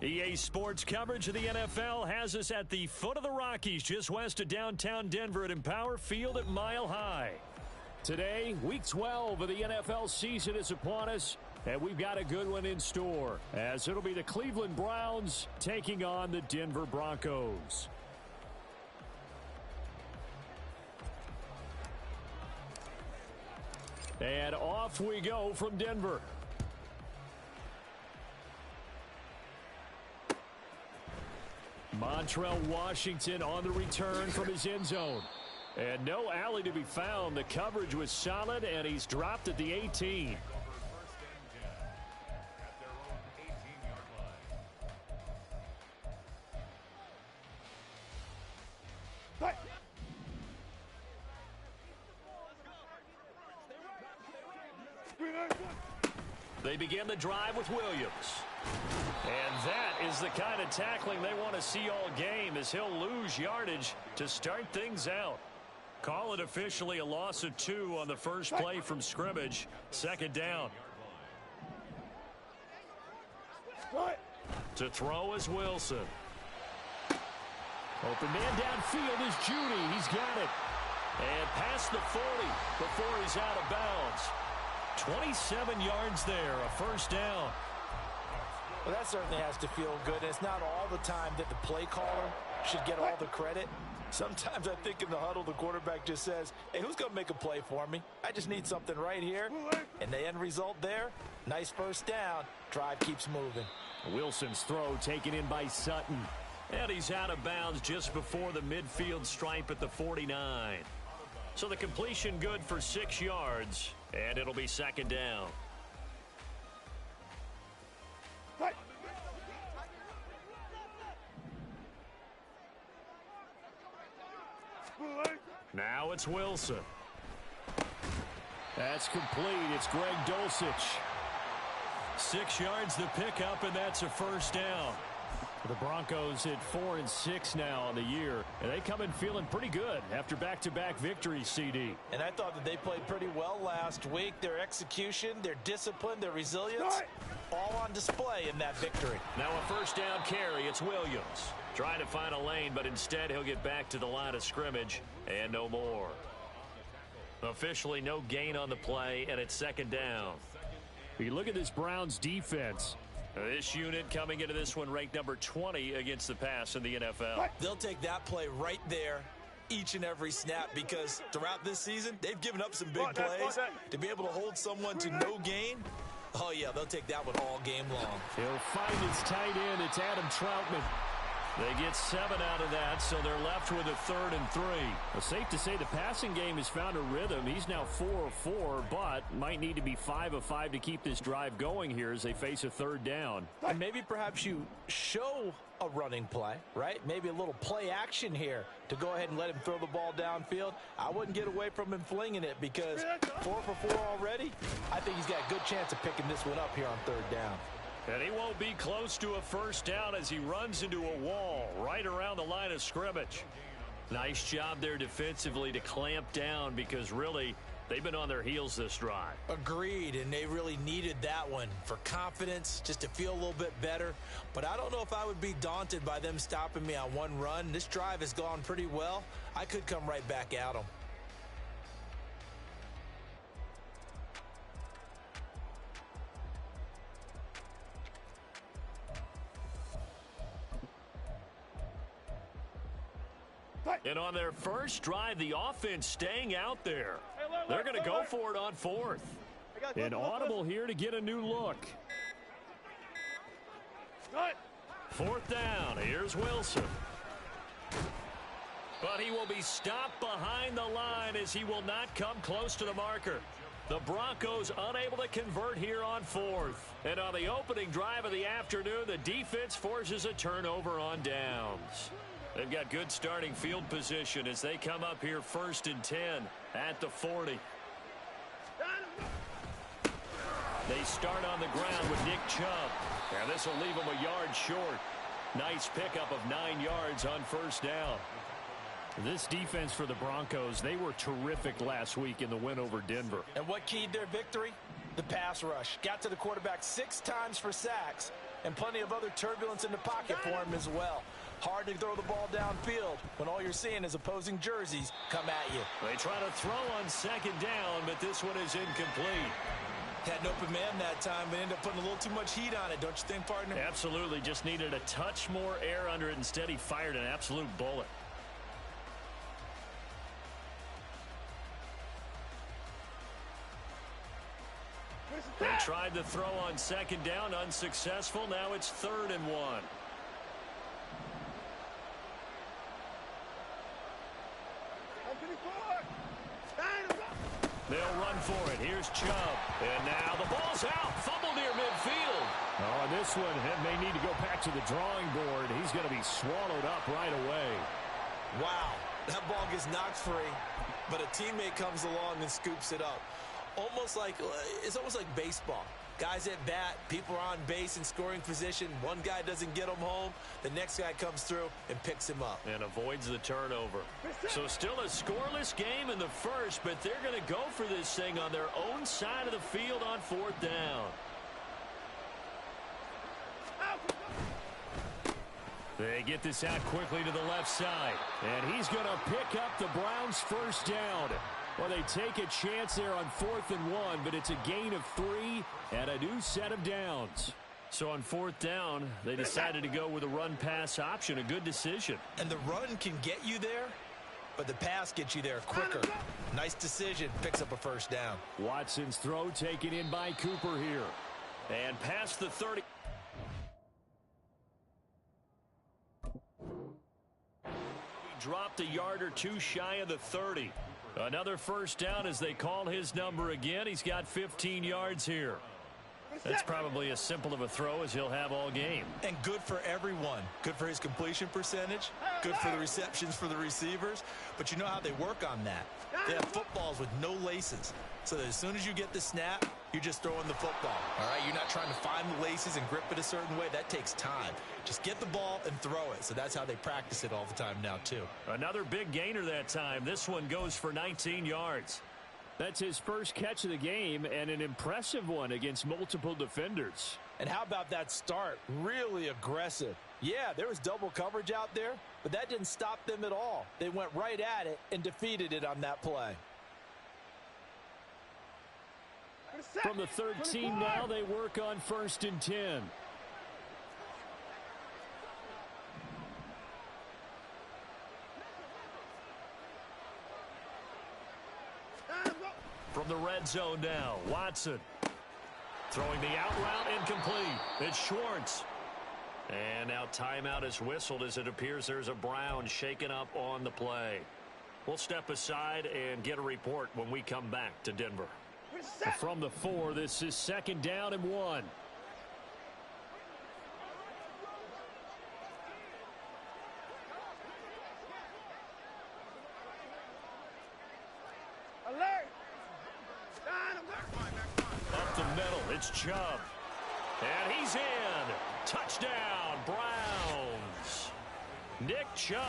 EA Sports coverage of the NFL has us at the foot of the Rockies, just west of downtown Denver at Empower Field at Mile High. Today, Week 12 of the NFL season is upon us, and we've got a good one in store, as it'll be the Cleveland Browns taking on the Denver Broncos. And off we go from Denver. Montrell Washington on the return from his end zone. And no alley to be found. The coverage was solid, and he's dropped at the 18. They begin the drive with Williams. And that is the kind of tackling they want to see all game, as he'll lose yardage to start things out. Call it officially a loss of 2 on the first play from scrimmage. Second down. To throw is Wilson. Open man downfield is Judy. He's got it. And past the 40 before he's out of bounds. 27 yards there, a first down. Well, that certainly has to feel good. It's not all the time that the play caller should get all the credit. Sometimes I think in the huddle, the quarterback just says, hey, who's going to make a play for me? I just need something right here. And the end result there, nice first down. Drive keeps moving. Wilson's throw taken in by Sutton. And he's out of bounds just before the midfield stripe at the 49. So the completion good for 6 yards, and it'll be second down. Now it's Wilson. That's complete. It's Greg Dulcich. 6 yards the pickup, and that's a first down. The Broncos at 4-6 now on the year, and they come in feeling pretty good after back-to-back victories, CD. And I thought that they played pretty well last week. Their execution, their discipline, their resilience, all on display in that victory. Now a first down carry. It's Williams. Trying to find a lane, but instead he'll get back to the line of scrimmage and no more. Officially no gain on the play, and it's second down. You look at this Browns defense. This unit coming into this one ranked number 20 against the pass in the NFL. They'll take that play right there each and every snap, because throughout this season, they've given up some big plays. To be able to hold someone to no gain, oh yeah, they'll take that one all game long. He'll find his tight end. It's Adam Troutman. They get 7 out of that, so they're left with a 3rd and 3. Well, safe to say the passing game has found a rhythm. He's now 4 of 4, but might need to be 5 of 5 to keep this drive going here as they face a 3rd down. And maybe perhaps you show a running play, right? Maybe a little play action here to go ahead and let him throw the ball downfield. I wouldn't get away from him flinging it, because 4 for 4 already, I think he's got a good chance of picking this one up here on 3rd down. And he won't be close to a first down as he runs into a wall right around the line of scrimmage. Nice job there defensively to clamp down, because really they've been on their heels this drive. Agreed, and they really needed that one for confidence, just to feel a little bit better. But I don't know if I would be daunted by them stopping me on one run. This drive has gone pretty well. I could come right back at them. And on their first drive, the offense staying out there. They're going to go for it on 4th. An audible here to get a new look. 4th down. Here's Wilson. But he will be stopped behind the line, as he will not come close to the marker. The Broncos unable to convert here on 4th. And on the opening drive of the afternoon, the defense forces a turnover on downs. They've got good starting field position as they come up here 1st and 10 at the 40. They start on the ground with Nick Chubb. And this will leave them a yard short. Nice pickup of 9 yards on first down. This defense for the Broncos, they were terrific last week in the win over Denver. And what keyed their victory? The pass rush. Got to the quarterback 6 times for sacks. and plenty of other turbulence in the pocket for him as well. Hard to throw the ball downfield when all you're seeing is opposing jerseys come at you. They try to throw on second down, but this one is incomplete. Had an open man that time, but ended up putting a little too much heat on it, don't you think, partner? Absolutely. Just needed a touch more air under it. Instead, he fired an absolute bullet. They tried to throw on second down, unsuccessful. Now it's 3rd and 1. They'll run for it. Here's Chubb. And now the ball's out. Fumble near midfield. Oh, this one may need to go back to the drawing board. He's going to be swallowed up right away. Wow. That ball gets knocked free, but a teammate comes along and scoops it up. It's almost like baseball. Guys at bat, people are on base in scoring position. One guy doesn't get him home. The next guy comes through and picks him up. And avoids the turnover. So still a scoreless game in the first, but they're going to go for this thing on their own side of the field on 4th down. They get this out quickly to the left side. And he's going to pick up the Browns' first down. Well, they take a chance there on 4th and 1, but it's a gain of 3 and a new set of downs. So on 4th down, they decided to go with a run-pass option, a good decision. And the run can get you there, but the pass gets you there quicker. Nice decision, picks up a first down. Watson's throw taken in by Cooper here. And past the 30. He dropped a yard or two shy of the 30. Another first down as they call his number again. He's got 15 yards here. That's probably as simple of a throw as he'll have all game. And good for everyone. Good for his completion percentage. Good for the receptions for the receivers. But you know how they work on that. They have footballs with no laces. So that as soon as you get the snap, you're just throwing the football. All right, you're not trying to find the laces and grip it a certain way. That takes time. Just get the ball and throw it. So that's how they practice it all the time now, too. Another big gainer that time. This one goes for 19 yards. That's his first catch of the game, and an impressive one against multiple defenders. And how about that start? Really aggressive. Yeah, there was double coverage out there, but that didn't stop them at all. They went right at it and defeated it on that play. From the 13 now, they work on 1st and 10. From the red zone now, Watson. Throwing the out route, incomplete. It's Schwartz. And now timeout is whistled as it appears there's a Brown shaken up on the play. We'll step aside and get a report when we come back to Denver. From the 4, this is 2nd down and 1. Up the middle, it's Chubb. And he's in. Touchdown, Browns. Nick Chubb.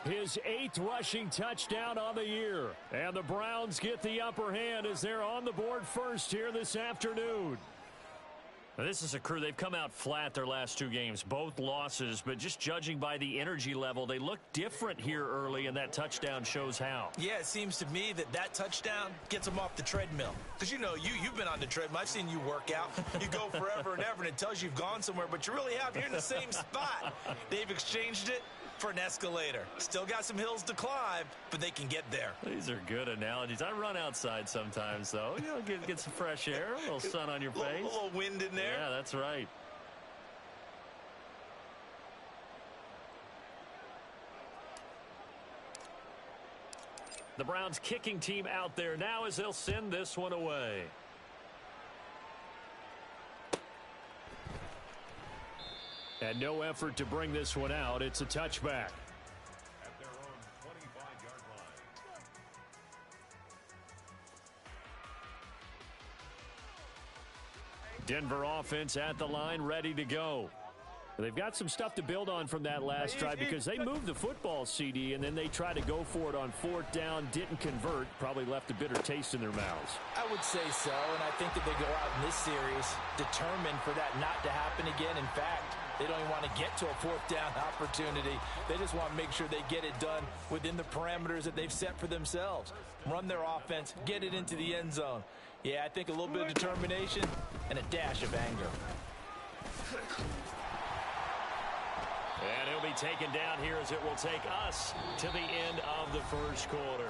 His 8th rushing touchdown on the year. And the Browns get the upper hand as they're on the board first here this afternoon. Now, this is a crew. They've come out flat their last 2 games, both losses, but just judging by the energy level, they look different here early, and that touchdown shows how. Yeah, it seems to me that touchdown gets them off the treadmill. Because, you know, you've been on the treadmill. I've seen you work out. You go forever and ever, and it tells you you've gone somewhere, but you really have. You're in the same spot. They've exchanged it for an escalator. Still got some hills to climb, but they can get there. These are good analogies. I run outside sometimes, though. You know, get some fresh air, a little sun on your face. A little wind in there. Yeah, that's right. The Browns kicking team out there now as they'll send this one away. And no effort to bring this one out. It's a touchback. At their own 25-yard line. Denver offense at the line, ready to go. They've got some stuff to build on from that last drive because they moved the football, CD, and then they tried to go for it on 4th down, didn't convert, probably left a bitter taste in their mouths. I would say so, and I think that they go out in this series determined for that not to happen again. In fact, they don't even want to get to a 4th down opportunity. They just want to make sure they get it done within the parameters that they've set for themselves. Run their offense, get it into the end zone. Yeah, I think a little bit of determination and a dash of anger. And he'll be taken down here as it will take us to the end of the first quarter.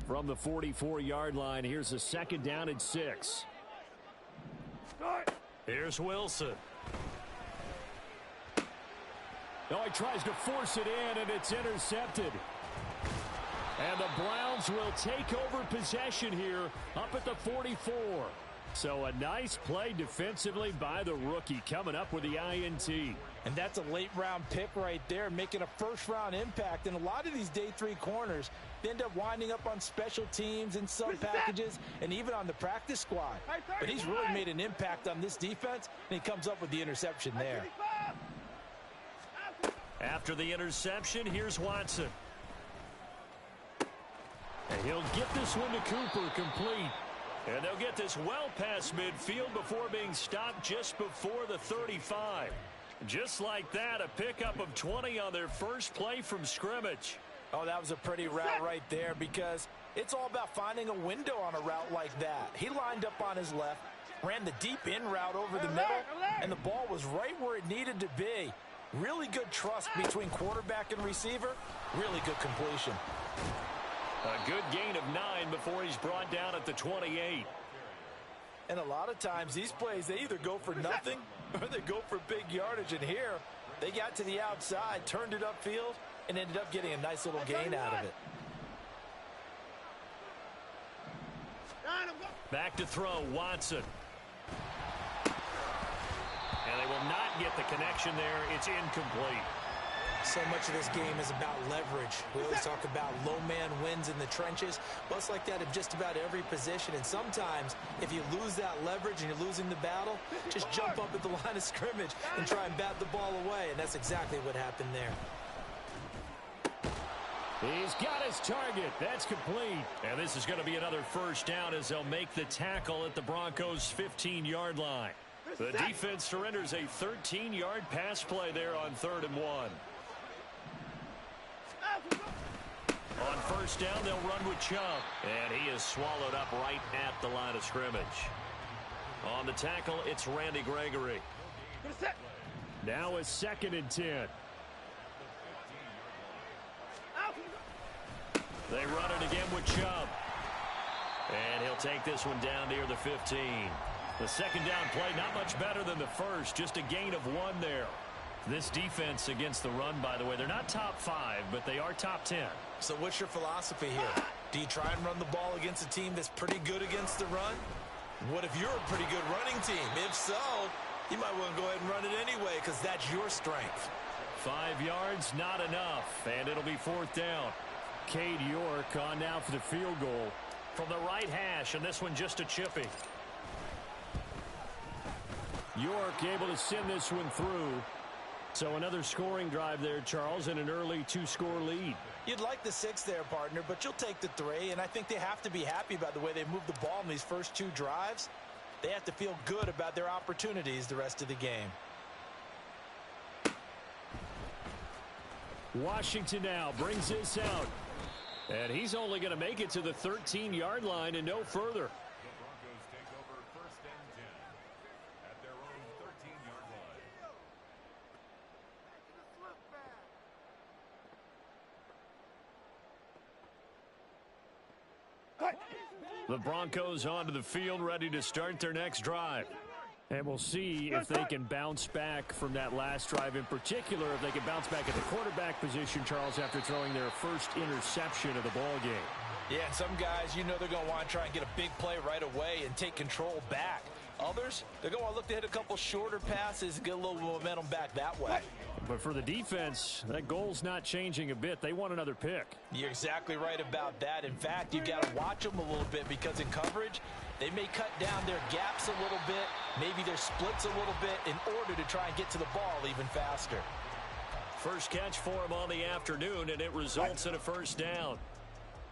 From the 44-yard line, here's a 2nd down and 6. Here's Wilson. Oh, he tries to force it in, and it's intercepted. And the Browns will take over possession here up at the 44. So a nice play defensively by the rookie coming up with the INT. And that's a late-round pick right there, making a first-round impact. And a lot of these day 3 corners, they end up winding up on special teams and sub packages and even on the practice squad. But he's really made an impact on this defense, and he comes up with the interception there. After the interception, here's Watson. And he'll get this one to Cooper, complete. And they'll get this well past midfield before being stopped just before the 35. Just like that, a pickup of 20 on their first play from scrimmage. Oh, that was a pretty route right there because it's all about finding a window on a route like that. He lined up on his left, ran the deep in route over the middle, and the ball was right where it needed to be. Really good trust between quarterback and receiver. Really good completion. A good gain of 9 before he's brought down at the 28. And a lot of times these plays, they either go for nothing or they go for big yardage. And here, they got to the outside, turned it upfield, and ended up getting a nice little gain out of it. Back to throw, Watson. And they will not get the connection there. It's incomplete. So much of this game is about leverage. We always talk about low man wins in the trenches. Well, it's like that in just about every position. And sometimes, if you lose that leverage and you're losing the battle, just jump up at the line of scrimmage and try and bat the ball away. And that's exactly what happened there. He's got his target. That's complete. And this is going to be another first down as they'll make the tackle at the Broncos' 15-yard line. The defense surrenders a 13-yard pass play there on 3rd and 1. On first down, they'll run with Chubb. And he is swallowed up right at the line of scrimmage. On the tackle, it's Randy Gregory. Now a 2nd and 10. They run it again with Chubb. And he'll take this one down near the 15. The 2nd down play, not much better than the first. Just a gain of 1 there. This defense against the run, by the way, they're not top 5, but they are top 10. So what's your philosophy here? Do you try and run the ball against a team that's pretty good against the run? What if you're a pretty good running team? If so, you might want to go ahead and run it anyway because that's your strength. 5 yards, not enough, and it'll be 4th down. Cade York on now for the field goal. From the right hash, and this one just a chippy. York able to send this one through. So another scoring drive there, Charles, and an early 2-score lead. You'd like the 6 there, partner, but you'll take the 3, and I think they have to be happy about the way they moved the ball in these first 2 drives. They have to feel good about their opportunities the rest of the game. Washington now brings this out. And he's only going to make it to the 13-yard line and no further. The Broncos take over 1st and 10 at their own 13-yard line. The Broncos onto the field, ready to start their next drive. And we'll see if they can bounce back from that last drive, in particular if they can bounce back at the quarterback position, Charles, after throwing their first interception of the ball game. Yeah, some guys, you know they're going to want to try and get a big play right away and take control back. Others, they're going to look to hit a couple shorter passes and get a little momentum back that way. But for the defense, that goal's not changing a bit. They want another pick. You're exactly right about that. In fact, you've got to watch them a little bit because in coverage, they may cut down their gaps a little bit, maybe their splits a little bit in order to try and get to the ball even faster. First catch for him on the afternoon, and it results in a first down.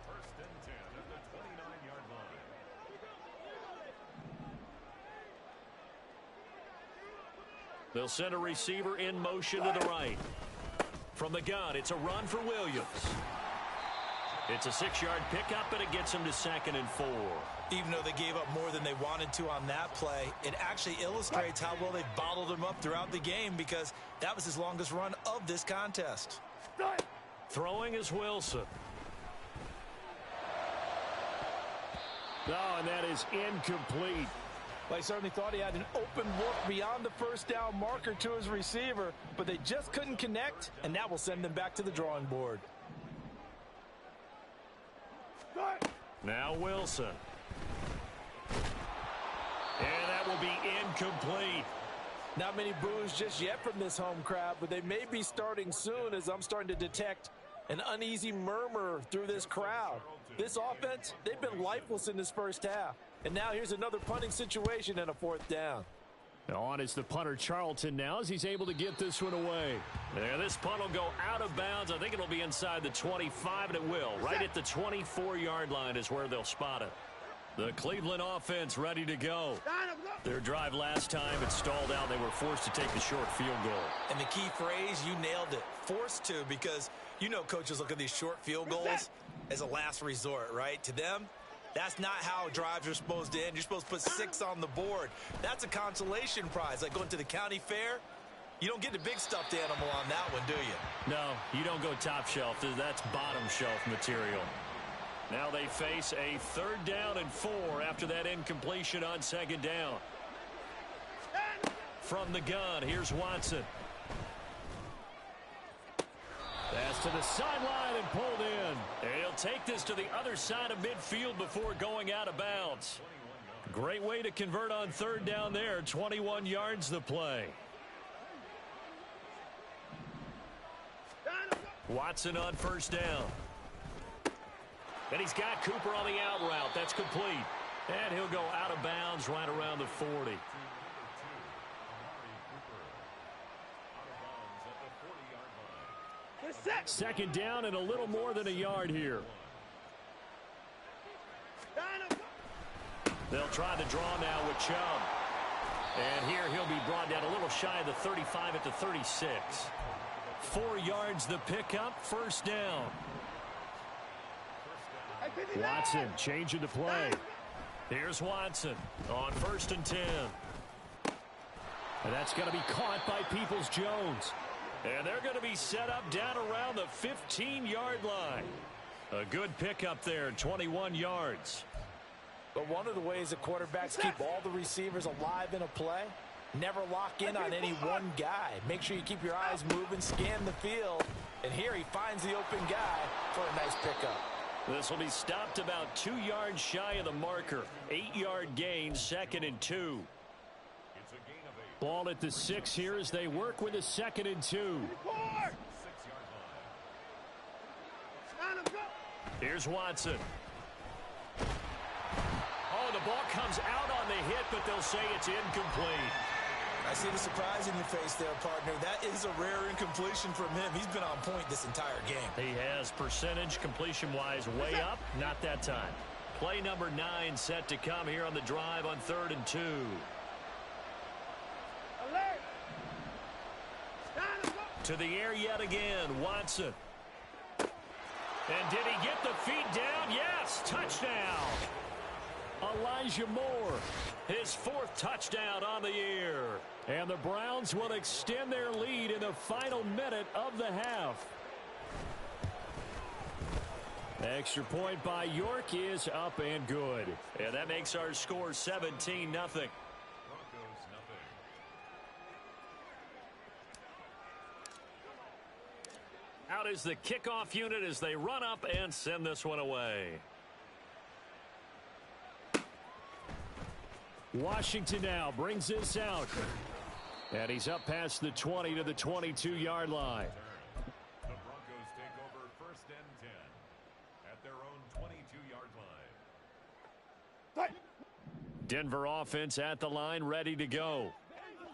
First and 10 at the 29-yard line. They'll send a receiver in motion to the right. From the gun, it's a run for Williams. It's a 6-yard pickup, and it gets him to 2nd and 4. Even though they gave up more than they wanted to on that play, it actually illustrates how well they bottled him up throughout the game because that was his longest run of this contest. Throwing is Wilson. Oh, and that is incomplete. Well, he certainly thought he had an open look beyond the first down marker to his receiver, but they just couldn't connect, and that will send them back to the drawing board. Now Wilson. And that will be incomplete. Not many boos just yet from this home crowd, but they may be starting soon as I'm starting to detect an uneasy murmur through this crowd. This offense, they've been lifeless in this first half. And now here's another punting situation and a 4th down. On is the punter Charlton now as he's able to get this one away. There, this punt will go out of bounds. I think it'll be inside the 25, and it will. Right at the 24-yard line is where they'll spot it. The Cleveland offense ready to go. Their drive last time, it stalled out. They were forced to take the short field goal. And the key phrase, you nailed it, forced to, because you know coaches look at these short field goals as a last resort, right? To them, that's not how drives are supposed to end. You're supposed to put 6 on the board. That's a consolation prize. Like going to the county fair, you don't get the big stuffed animal on that one, do you? No, you don't go top shelf. That's bottom shelf material. Now they face a 3rd down and 4 after that incompletion on 2nd down. From the gun, here's Watson. Pass to the sideline and pulled in. And he'll take this to the other side of midfield before going out of bounds. Great way to convert on 3rd down there. 21 yards the play. Watson on 1st down. And he's got Cooper on the out route. That's complete. And he'll go out of bounds right around the 40. 2nd down and a little more than a yard here. They'll try the draw now with Chubb. And here he'll be brought down a little shy of the 35 at the 36. 4 yards the pickup, 1st down. Watson changing the play. Here's Watson on 1st and 10. And that's going to be caught by Peoples-Jones. And they're going to be set up down around the 15-yard line. A good pickup there, 21 yards. But one of the ways that quarterbacks keep all the receivers alive in a play, never lock in on any one guy. Make sure you keep your eyes moving, scan the field. And here he finds the open guy for a nice pickup. This will be stopped about 2 yards shy of the marker. 8-yard gain, 2nd and 2. Ball at the 6 here as they work with a 2nd and 2. Here's Watson. Oh, the ball comes out on the hit, but they'll say it's incomplete. I see the surprise in your face there, partner. That is a rare incompletion from him. He's been on point this entire game. He has percentage completion-wise way up. Not that time. Play number 9 set to come here on the drive on 3rd and 2. To the air yet again, Watson. And did he get the feet down? Yes, touchdown. Elijah Moore. His 4th touchdown on the year. And the Browns will extend their lead in the final minute of the half. Extra point by York is up and good. And that makes our score 17-0. Out is the kickoff unit as they run up and send this one away. Washington now brings this out. And he's up past the 20 to the 22-yard line. The Broncos take over 1st and 10 at their own 22-yard line. Denver offense at the line, ready to go.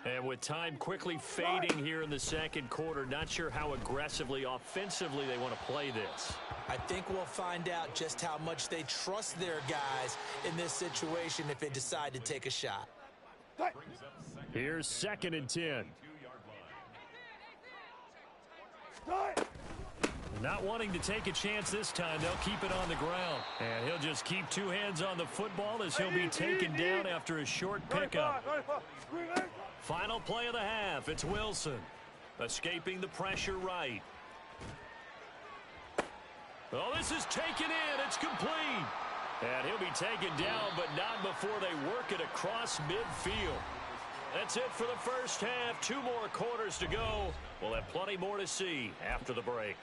And with time quickly fading here in the second quarter, not sure how aggressively, offensively they want to play this. I think we'll find out just how much they trust their guys in this situation if they decide to take a shot. Here's 2nd and 10. Not wanting to take a chance this time, they'll keep it on the ground. And he'll just keep two hands on the football as he'll be taken down after a short pickup. Final play of the half, it's Wilson. Escaping the pressure right. Oh, this is taken in, it's complete. And he'll be taken down, but not before they work it across midfield. That's it for the first half. 2 more quarters to go. We'll have plenty more to see after the break.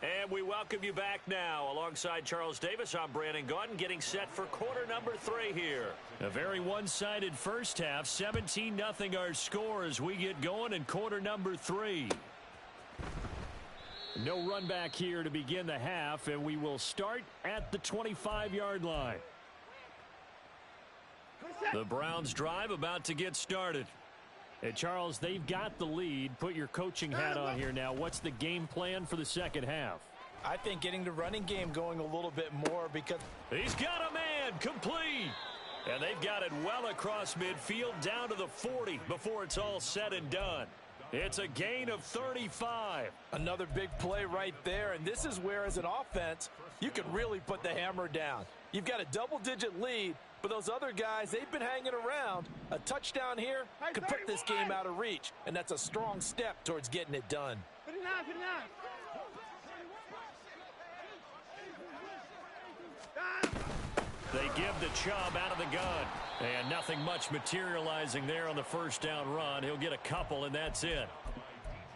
And we welcome you back now. Alongside Charles Davis, I'm Brandon Gaudin, getting set for quarter number 3 here. A very one-sided first half. 17-0 our score as we get going in quarter number 3. No run back here to begin the half, and we will start at the 25-yard line. The Browns drive about to get started. Hey, Charles, they've got the lead. Put your coaching hat on here now. What's the game plan for the second half? I think getting the running game going a little bit more because He's got a man, complete. And they've got it well across midfield down to the 40 before it's all said and done. It's a gain of 35. another big play right there, and this is where, as an offense, you can really put the hammer down. You've got a double-digit lead, but those other guys, they've been hanging around. A touchdown here could put this game out of reach, and that's a strong step towards getting it done. They give the Chubb out of the gun. And nothing much materializing there on the first down run. He'll get a couple, and that's it.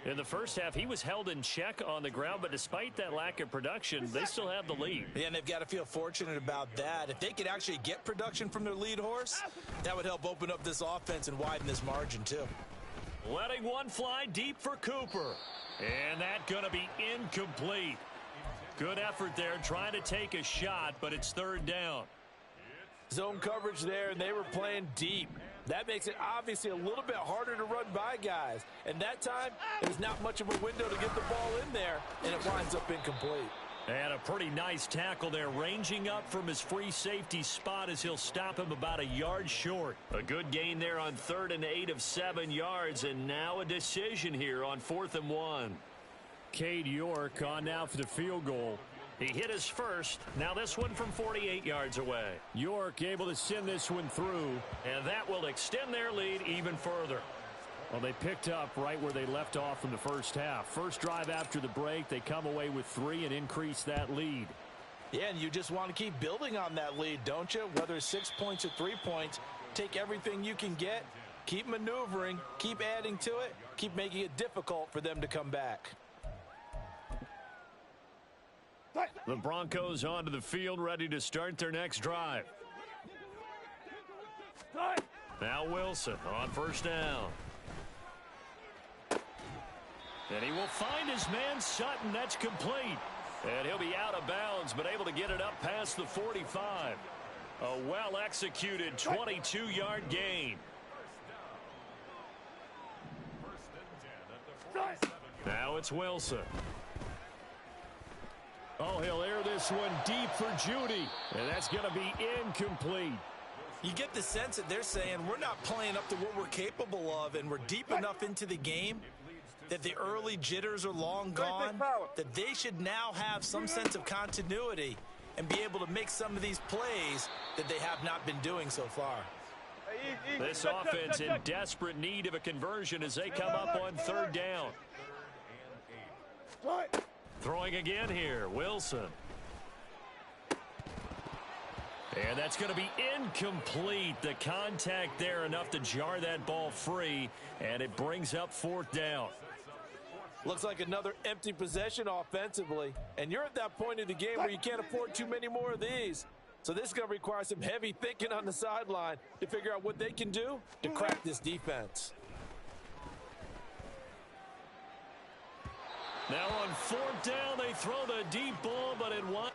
In the first half, he was held in check on the ground, but despite that lack of production, they still have the lead. Yeah, and they've got to feel fortunate about that. If they could actually get production from their lead horse, that would help open up this offense and widen this margin, too. Letting one fly deep for Cooper. And that going to be incomplete. Good effort there, trying to take a shot, but it's third down. Zone coverage there, and they were playing deep. That makes it obviously a little bit harder to run by guys. And that time, there's not much of a window to get the ball in there, and it winds up incomplete. And a pretty nice tackle there, ranging up from his free safety spot as he'll stop him about a yard short. A good gain there on 3rd and 8 of 7 yards, and now a decision here on 4th and 1. Cade York on now for the field goal. He hit his first. Now this one from 48 yards away. York able to send this one through. And that will extend their lead even further. Well, they picked up right where they left off in the first half. First drive after the break, they come away with 3 and increase that lead. Yeah, and you just want to keep building on that lead, don't you? Whether it's 6 points or 3 points, take everything you can get, keep maneuvering, keep adding to it, keep making it difficult for them to come back. The Broncos onto the field, ready to start their next drive. Now Wilson on first down. And he will find his man Sutton. That's complete. And he'll be out of bounds, but able to get it up past the 45. A well-executed 22-yard gain. Now it's Wilson. Oh, he'll air this one deep for Judy. And that's going to be incomplete. You get the sense that they're saying we're not playing up to what we're capable of, and we're deep enough into the game that the early jitters are long gone, that they should now have some sense of continuity and be able to make some of these plays that they have not been doing so far. This offense in desperate need of a conversion as they come up on 3rd down. Throwing again here, Wilson. And that's going to be incomplete. The contact there enough to jar that ball free, and it brings up 4th down. Looks like another empty possession offensively. And you're at that point in the game where you can't afford too many more of these. So this is going to require some heavy thinking on the sideline to figure out what they can do to crack this defense. Now on 4th down, they throw the deep ball, but it won't.